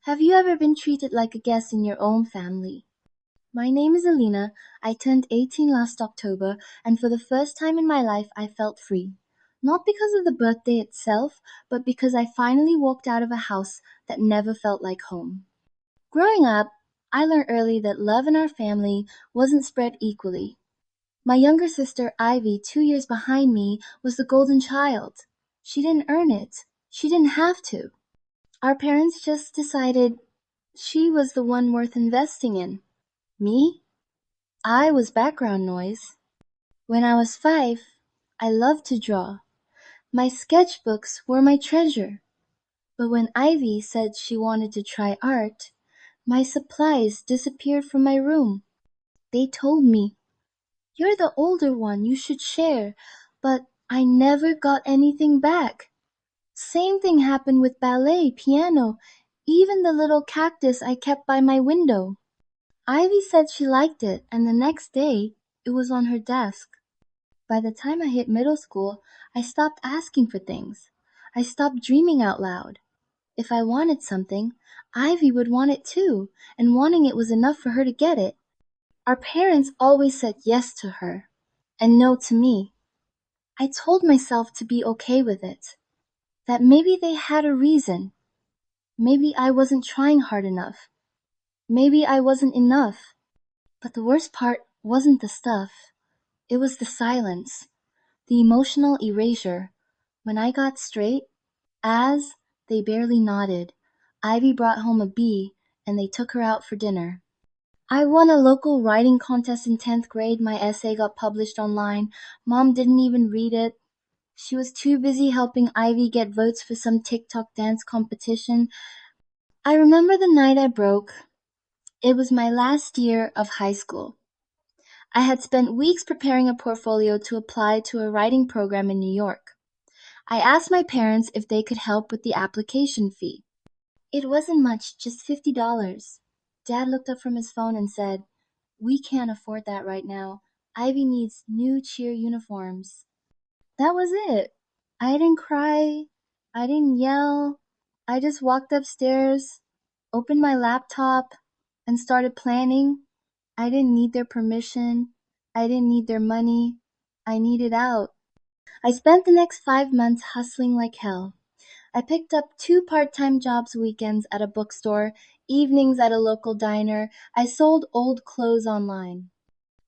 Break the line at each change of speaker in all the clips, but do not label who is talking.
Have you ever been treated like a guest in your own family? My name is Alina. I turned 18 last October, and for the first time in my life, I felt free. Not because of the birthday itself, but because I finally walked out of a house that never felt like home. Growing up, I learned early that love in our family wasn't spread equally. My younger sister, Ivy, 2 years behind me, was the golden child. She didn't earn it. She didn't have to. Our parents just decided she was the one worth investing in. Me? I was background noise. When I was 5, I loved to draw. My sketchbooks were my treasure. But when Ivy said she wanted to try art, my supplies disappeared from my room. They told me, "You're the older one, you should share." But I never got anything back. Same thing happened with ballet, piano, even the little cactus I kept by my window. Ivy said she liked it, and the next day, it was on her desk. By the time I hit middle school, I stopped asking for things. I stopped dreaming out loud. If I wanted something, Ivy would want it too, and wanting it was enough for her to get it. Our parents always said yes to her, and no to me. I told myself to be okay with it, that maybe they had a reason. Maybe I wasn't trying hard enough. Maybe I wasn't enough. But the worst part wasn't the stuff. It was the silence, the emotional erasure. When I got straight, as they barely nodded, Ivy brought home a B and they took her out for dinner. I won a local writing contest in 10th grade. My essay got published online. Mom didn't even read it. She was too busy helping Ivy get votes for some TikTok dance competition. I remember the night I broke. It was my last year of high school. I had spent weeks preparing a portfolio to apply to a writing program in New York. I asked my parents if they could help with the application fee. It wasn't much, just $50. Dad looked up from his phone and said, "We can't afford that right now. Ivy needs new cheer uniforms." That was it. I didn't cry. I didn't yell. I just walked upstairs, opened my laptop, and started planning. I didn't need their permission. I didn't need their money. I needed out. I spent the next 5 months hustling like hell. I picked up 2 part-time jobs weekends at a bookstore, evenings at a local diner. I sold old clothes online.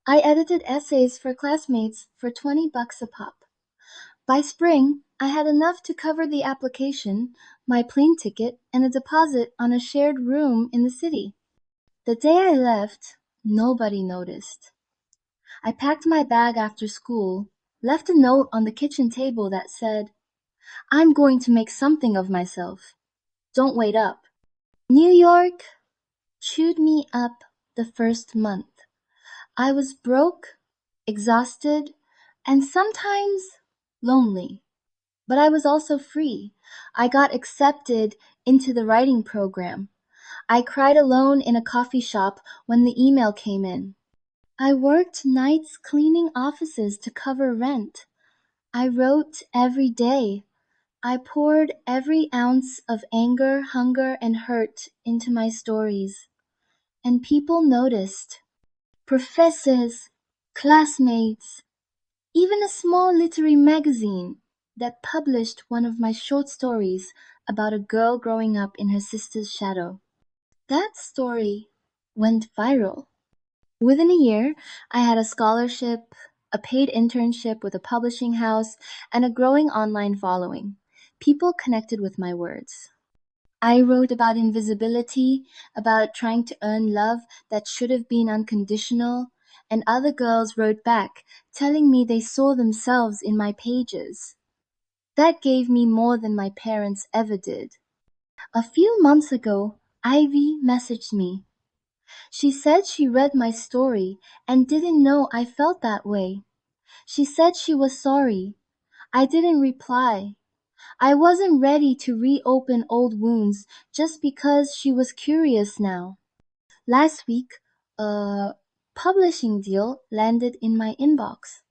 I edited essays for classmates for $20 a pop. By spring, I had enough to cover the application, my plane ticket, and a deposit on a shared room in the city. The day I left, nobody noticed. I packed my bag after school, left a note on the kitchen table that said, "I'm going to make something of myself. Don't wait up." New York chewed me up the first month. I was broke, exhausted, and sometimes lonely. But I was also free. I got accepted into the writing program. I cried alone in a coffee shop when the email came in. I worked nights cleaning offices to cover rent. I wrote every day. I poured every ounce of anger, hunger, and hurt into my stories. And people noticed. Professors, classmates, even a small literary magazine that published one of my short stories about a girl growing up in her sister's shadow. That story went viral. Within a year, I had a scholarship, a paid internship with a publishing house, and a growing online following. People connected with my words. I wrote about invisibility, about trying to earn love that should have been unconditional, and other girls wrote back, telling me they saw themselves in my pages. That gave me more than my parents ever did. A few months ago, Ivy messaged me. She said she read my story and didn't know I felt that way. She said she was sorry. I didn't reply. I wasn't ready to reopen old wounds just because she was curious now. Last week, a publishing deal landed in my inbox.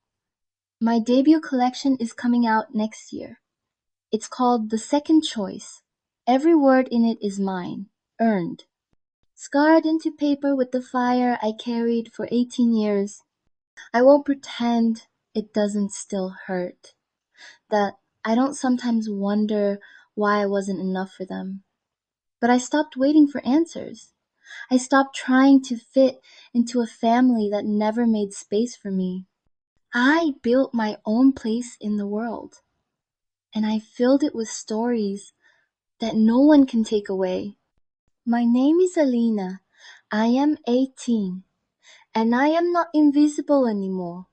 My debut collection is coming out next year. It's called The Second Choice. Every word in it is mine. earned. Scarred into paper with the fire I carried for 18 years. I won't pretend it doesn't still hurt. That I don't sometimes wonder why I wasn't enough for them. But I stopped waiting for answers. I stopped trying to fit into a family that never made space for me. I built my own place in the world, and I filled it with stories that no one can take away. My name is Alina. I am 18, and I am not invisible anymore.